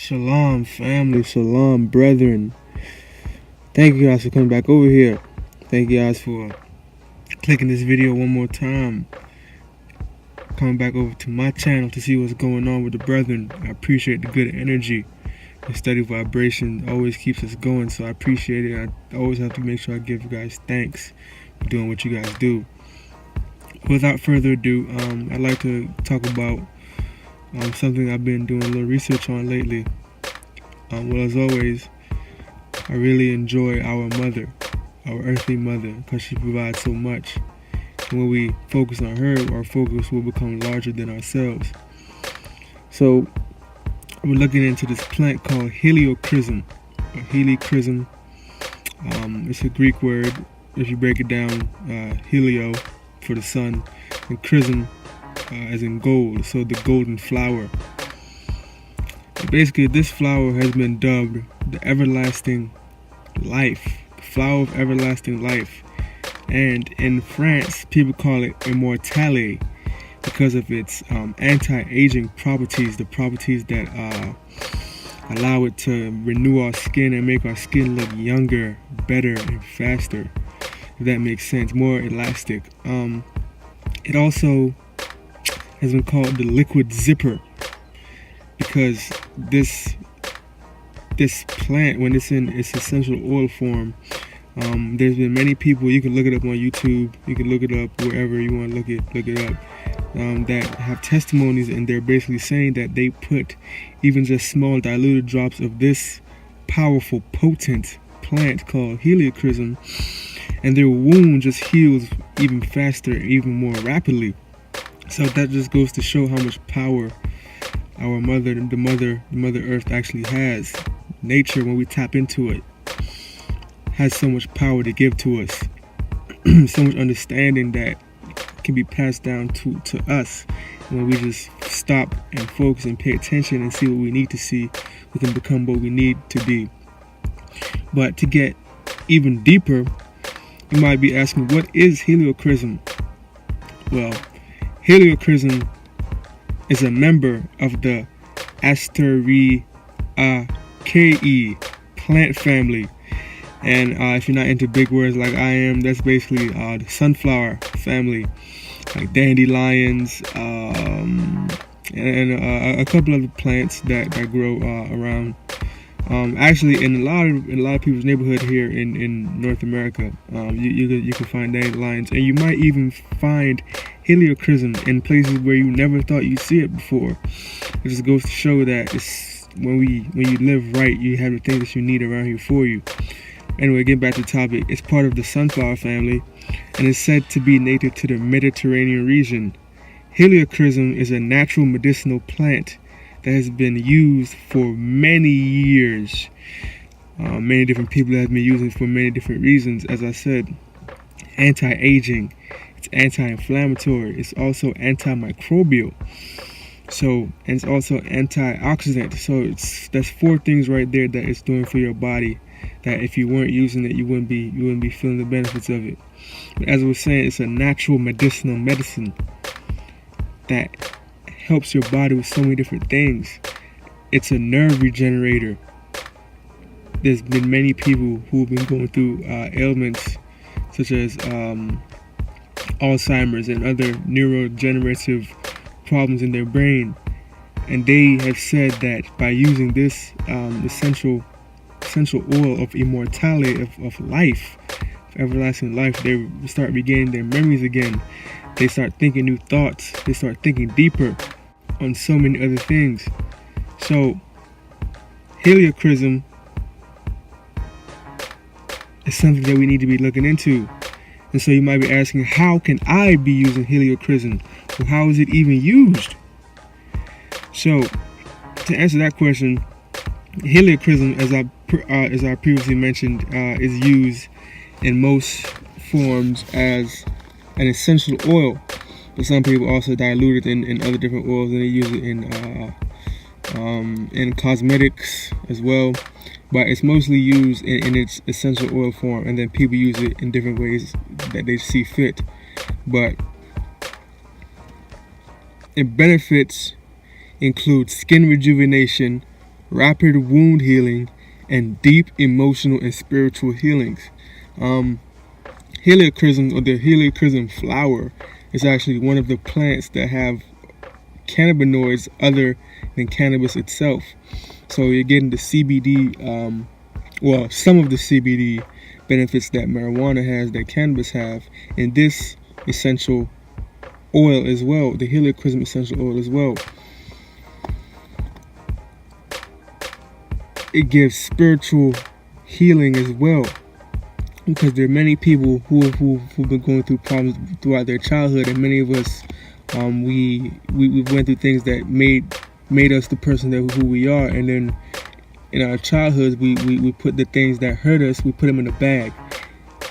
Shalom, family. Shalom, brethren. Thank you guys for coming back over here. Thank you guys for clicking this video one more time. Coming back over to my channel to see what's going on with the brethren. I appreciate the good energy. The steady vibration always keeps us going, so I appreciate it. I always have to make sure I give you guys thanks for doing what you guys do. Without further ado, I'd like to talk about something I've been doing a little research on lately. Well, as always, I really enjoy our mother, our earthly mother, because she provides so much. And when we focus on her, our focus will become larger than ourselves. So we're looking into this plant called Helichrysum. Helichrysum. It's a Greek word. If you break it down, helio for the sun, and chrism as in gold, so the golden flower. Basically, this flower has been dubbed the everlasting life, the flower of everlasting life. And in France, people call it immortale because of its anti-aging properties, the properties that allow it to renew our skin and make our skin look younger, better, and faster, if that makes sense, more elastic. It also has been called the liquid zipper because this plant, when it's in its essential oil form, there's been many people, you can look it up on YouTube, you can look it up wherever you want to look it up, that have testimonies, and they're basically saying that they put even just small diluted drops of this powerful, potent plant called Helichrysum, and their wound just heals even faster, even more rapidly. So that just goes to show how much power our mother, the mother earth actually has. Nature, when we tap into it, has so much power to give to us. So much understanding that can be passed down to us. When we just stop and focus and pay attention and see what we need to see, we can become what we need to be. But to get even deeper, you might be asking, what is Helichrysum? Well, Helichrysum is a member of the Asteraceae plant family. And if you're not into big words like I am, that's basically the sunflower family, like dandelions, and a couple other plants that grow around. Actually, in a lot of people's neighborhood here in North America, you can find dandelions, and you might even find Helichrysum in places where you never thought you'd see it before. It just goes to show that when you live right, you have the things that you need around here for you. Anyway, getting back to the topic, it's part of the sunflower family, and is said to be native to the Mediterranean region. Helichrysum is a natural medicinal plant that has been used for many years. Many different people have been using it for many different reasons. As I said, anti-aging, it's anti-inflammatory, it's also antimicrobial, so, and it's also antioxidant. So that's 4 things right there that it's doing for your body, that if you weren't using it, you wouldn't be feeling the benefits of it. But as I was saying, it's a natural medicinal medicine that helps your body with so many different things. It's a nerve regenerator. There's been many people who have been going through ailments such as Alzheimer's and other neurodegenerative problems in their brain, and they have said that by using this essential oil of immortality, of life, of everlasting life, they start regaining their memories again. They start thinking new thoughts. They start thinking deeper on so many other things. So Helichrysum is something that we need to be looking into. And so you might be asking, how can I be using Helichrysum? Well, how is it even used? So to answer that question, Helichrysum, as I previously mentioned, is used in most forms as an essential oil, but some people also dilute it in other different oils, and they use it in cosmetics as well. But it's mostly used in its essential oil form, and then people use it in different ways that they see fit. But it benefits include skin rejuvenation, rapid wound healing, and deep emotional and spiritual healings. Helichrysum, or the Helichrysum flower, is actually one of the plants that have cannabinoids other than cannabis itself. So you're getting the CBD, some of the CBD benefits that marijuana has, that cannabis have, in this essential oil as well, the Helichrysum essential oil as well. It gives spiritual healing as well, because there are many people who've been going through problems throughout their childhood, and many of us, we went through things that made us the person who we are, and then in our childhoods we put the things that hurt us, we put them in a bag.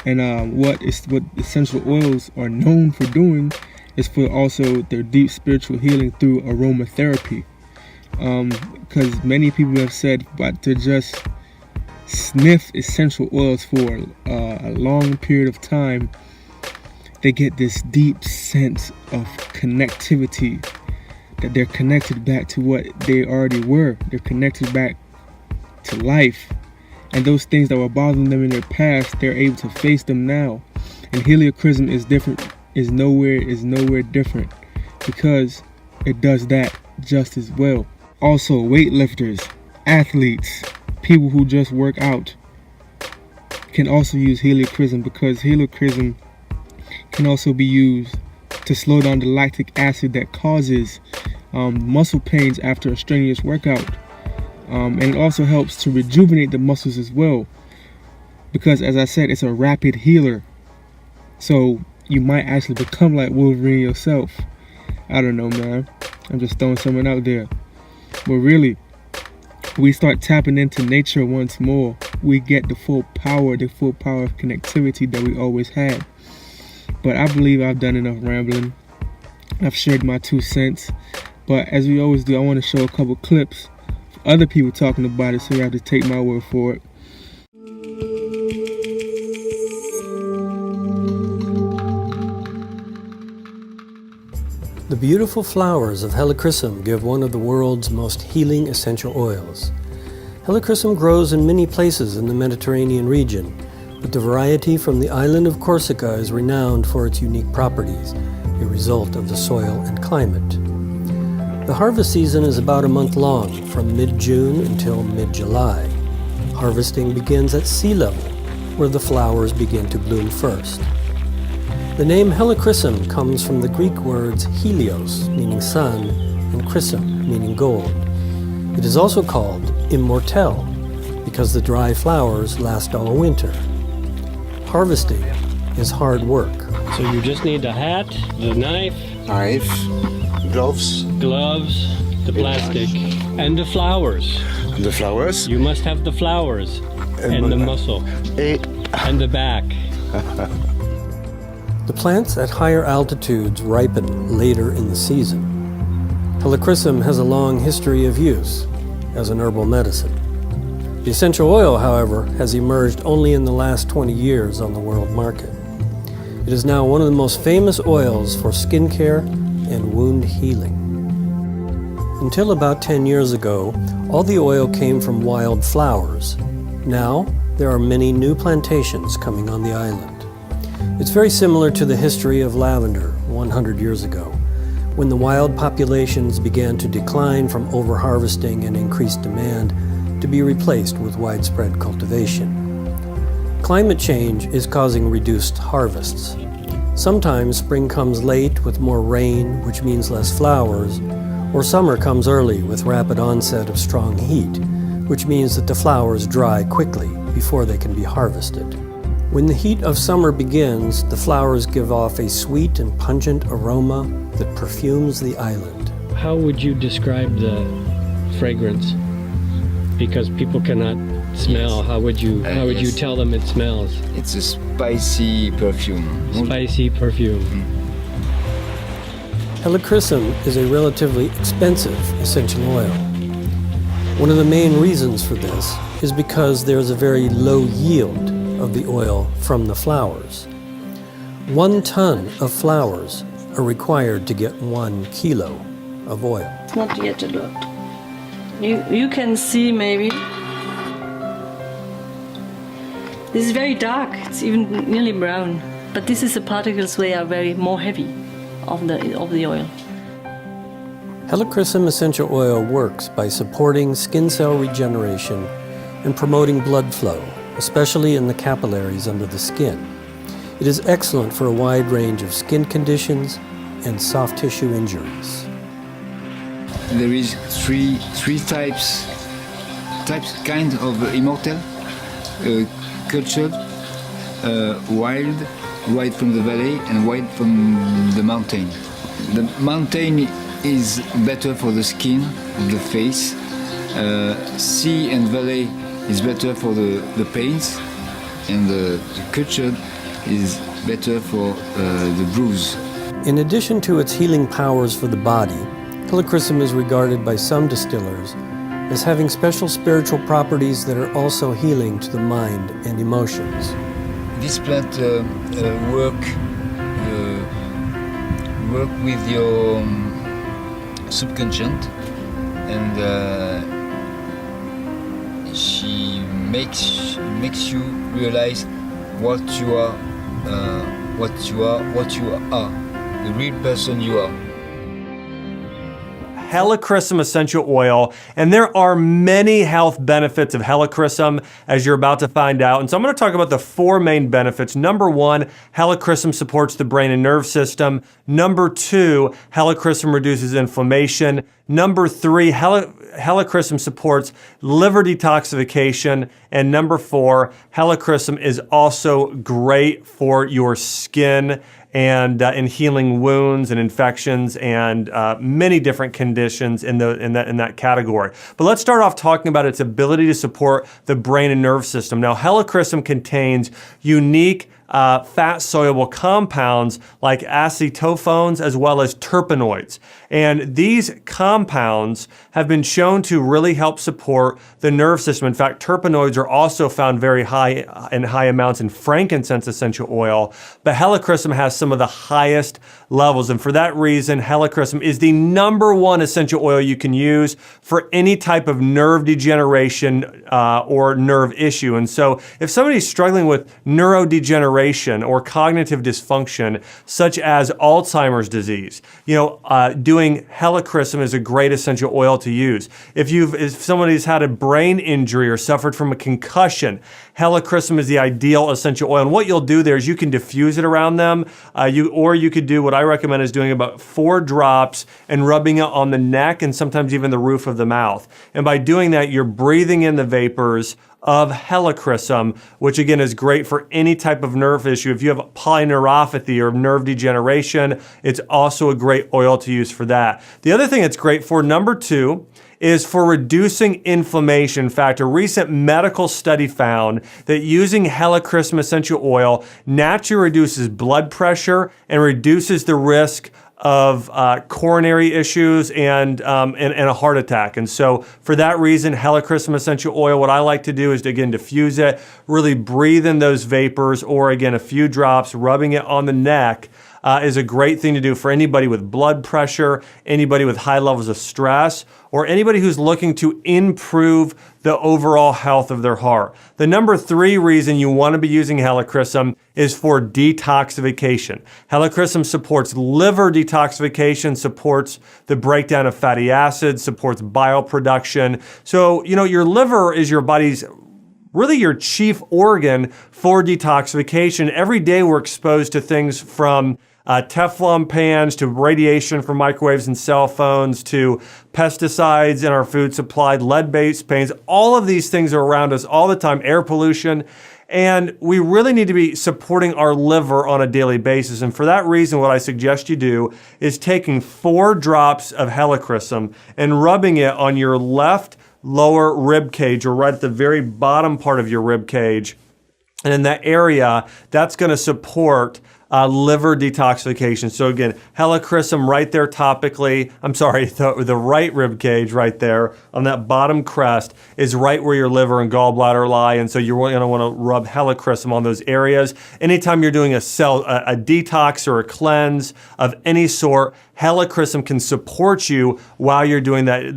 And what essential oils are known for doing is for also their deep spiritual healing through aromatherapy. Because many people have said, but to just sniff essential oils for a long period of time, they get this deep sense of connectivity, that they're connected back to what they already were. They're connected back to life, and those things that were bothering them in their past, they're able to face them now. And Helichrysum is different, is nowhere different, because it does that just as well. Also, weightlifters, athletes, people who just work out can also use Helichrysum, because Helichrysum can also be used to slow down the lactic acid that causes muscle pains after a strenuous workout. And it also helps to rejuvenate the muscles as well, because, as I said, it's a rapid healer. So you might actually become like Wolverine yourself. I don't know, man. I'm just throwing something out there. But really, we start tapping into nature once more, we get the full power of connectivity that we always had. But I believe I've done enough rambling. I've shared my 2 cents. But as we always do, I want to show a couple clips of other people talking about it, so you have to take my word for it. The beautiful flowers of Helichrysum give one of the world's most healing essential oils. Helichrysum grows in many places in the Mediterranean region, but the variety from the island of Corsica is renowned for its unique properties, a result of the soil and climate. The harvest season is about a month long, from mid-June until mid-July. Harvesting begins at sea level, where the flowers begin to bloom first. The name Helichrysum comes from the Greek words helios, meaning sun, and chrysum, meaning gold. It is also called immortelle, because the dry flowers last all winter. Harvesting is hard work. So you just need the hat, the knife, gloves, the plastic, and the flowers. the flowers, You must have the flowers, and the muscle, and the back. The plants at higher altitudes ripen later in the season. Helichrysum has a long history of use as an herbal medicine. The essential oil, however, has emerged only in the last 20 years on the world market. It is now one of the most famous oils for skincare and wound healing. Until about 10 years ago, all the oil came from wild flowers. Now, there are many new plantations coming on the island. It's very similar to the history of lavender 100 years ago, when the wild populations began to decline from overharvesting and increased demand to be replaced with widespread cultivation. Climate change is causing reduced harvests. Sometimes spring comes late with more rain, which means less flowers, or summer comes early with rapid onset of strong heat, which means that the flowers dry quickly before they can be harvested. When the heat of summer begins, the flowers give off a sweet and pungent aroma that perfumes the island. How would you describe the fragrance? Because people cannot smell. Yes. How would you Yes. tell them it smells? It's a spicy perfume. Spicy perfume. Helichrysum is a relatively expensive essential oil. One of the main reasons for this is because there is a very low yield of the oil from the flowers. 1 ton of flowers are required to get 1 kilo of oil. It's not yet a lot. You can see maybe. This is very dark. It's even nearly brown. But this is the particles. They are very more heavy of the oil. Helichrysum essential oil works by supporting skin cell regeneration and promoting blood flow, especially in the capillaries under the skin. It is excellent for a wide range of skin conditions and soft tissue injuries. There is three kind of immortal, cultured, wild from the valley and wild from the mountain. The mountain is better for the skin, the face. Sea and valley is better for the pains, and the cultured is better for the bruise. In addition to its healing powers for the body, Helichrysum is regarded by some distillers as having special spiritual properties that are also healing to the mind and emotions. This plant work with your subconscious, and she makes you realize what you are, the real person you are. Helichrysum essential oil, and there are many health benefits of Helichrysum, as you're about to find out. And so I'm going to talk about the 4 main benefits. Number 1, Helichrysum supports the brain and nerve system. Number 2, Helichrysum reduces inflammation. Number 3, Helichrysum supports liver detoxification. And number 4, Helichrysum is also great for your skin and in healing wounds and infections and many different conditions in that category. But let's start off talking about its ability to support the brain and nerve system. Now, Helichrysum contains unique fat-soluble compounds like acetophones as well as terpenoids. And these compounds have been shown to really help support the nerve system. In fact, terpenoids are also found very high amounts in frankincense essential oil, but Helichrysum has some of the highest levels. And for that reason, Helichrysum is the number 1 essential oil you can use for any type of nerve degeneration or nerve issue. And so if somebody's struggling with neurodegeneration or cognitive dysfunction, such as Alzheimer's disease, doing Helichrysum is a great essential oil to use. If somebody's had a brain injury or suffered from a concussion, Helichrysum is the ideal essential oil. And what you'll do there is you can diffuse it around them, or you could do what I recommend is doing about 4 drops and rubbing it on the neck and sometimes even the roof of the mouth. And by doing that, you're breathing in the vapors of Helichrysum, which again is great for any type of nerve issue. If you have polyneuropathy or nerve degeneration, it's also a great oil to use for that. The other thing it's great for, number 2, is for reducing inflammation. In fact, a recent medical study found that using Helichrysum essential oil naturally reduces blood pressure and reduces the risk of coronary issues and a heart attack. And so for that reason, Helichrysum essential oil, what I like to do is to, again, diffuse it, really breathe in those vapors, or again, a few drops, rubbing it on the neck is a great thing to do for anybody with blood pressure, anybody with high levels of stress, or anybody who's looking to improve the overall health of their heart. The number 3 reason you want to be using Helichrysum is for detoxification. Helichrysum supports liver detoxification, supports the breakdown of fatty acids, supports bile production. So, your liver is your body's really your chief organ for detoxification. Every day we're exposed to things from Teflon pans to radiation from microwaves and cell phones to pesticides in our food supply, lead-based paints. All of these things are around us all the time, air pollution. And we really need to be supporting our liver on a daily basis. And for that reason, what I suggest you do is taking 4 drops of Helichrysum and rubbing it on your left lower rib cage, or right at the very bottom part of your rib cage. And in that area, that's going to support liver detoxification. So again, Helichrysum right there topically. I'm sorry, the right rib cage right there on that bottom crest is right where your liver and gallbladder lie, and so you're going to want to rub Helichrysum on those areas. Anytime you're doing a detox or a cleanse of any sort, Helichrysum can support you while you're doing that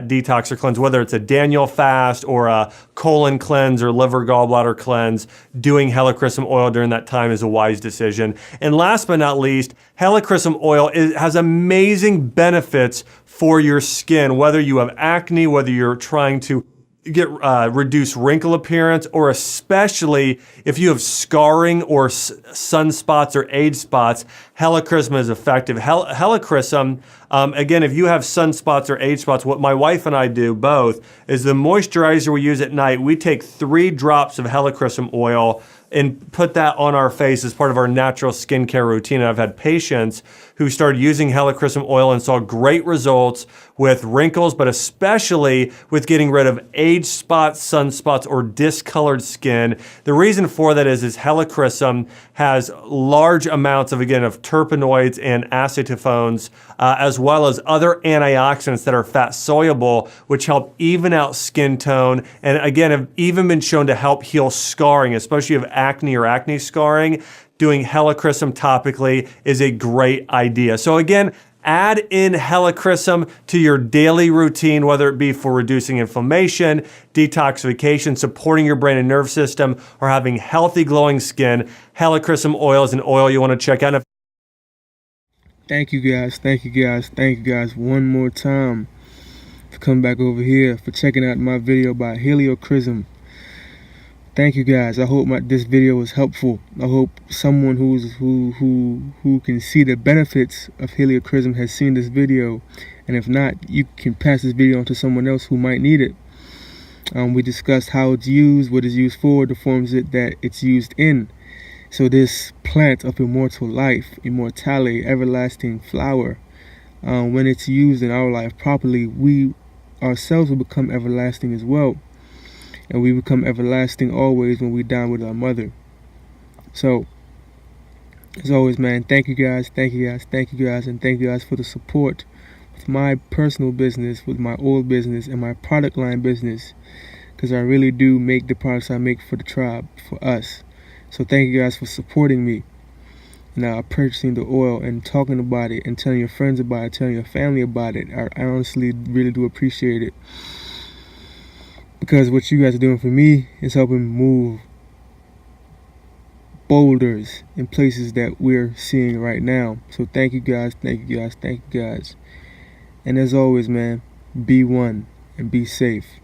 detox or cleanse, whether it's a Daniel fast or a colon cleanse or liver gallbladder cleanse. Doing Helichrysum oil during that time is a wise decision. And last but not least, Helichrysum oil has amazing benefits for your skin, whether you have acne, whether you're trying to get reduce wrinkle appearance, or especially if you have scarring or sunspots or age spots. Helichrysum is effective. Helichrysum, again, if you have sunspots or age spots, what my wife and I do both is the moisturizer we use at night, we take 3 drops of Helichrysum oil and put that on our face as part of our natural skincare routine. And I've had patients who started using Helichrysum oil and saw great results with wrinkles, but especially with getting rid of age spots, sunspots, or discolored skin. The reason for that is Helichrysum has large amounts of terpenoids and acetophones, as well as other antioxidants that are fat soluble, which help even out skin tone, and again have even been shown to help heal scarring, especially if you have acne or acne scarring. Doing Helichrysum topically is a great idea. So again, add in Helichrysum to your daily routine, whether it be for reducing inflammation, detoxification, supporting your brain and nerve system, or having healthy glowing skin. Helichrysum oil is an oil you want to check out. Thank you guys, thank you guys, thank you guys one more time for coming back over here, for checking out my video about Helichrysum. Thank you guys. I hope this video was helpful. I hope someone who can see the benefits of Helichrysum has seen this video, and if not, you can pass this video on to someone else who might need it. We discussed how it's used, what it's used for, the forms that it's used in. So this plant of immortal life, immortality, everlasting flower, when it's used in our life properly, we ourselves will become everlasting as well. And we become everlasting always when we dine with our mother. So, as always, man, thank you guys, thank you guys, thank you guys, and thank you guys for the support with my personal business, with my oil business, and my product line business. Because I really do make the products I make for the tribe, for us. So thank you guys for supporting me. Now, purchasing the oil and talking about it and telling your friends about it, telling your family about it. I honestly really do appreciate it. Because what you guys are doing for me is helping move boulders in places that we're seeing right now. So thank you guys, thank you guys, thank you guys. And as always, man, be one and be safe.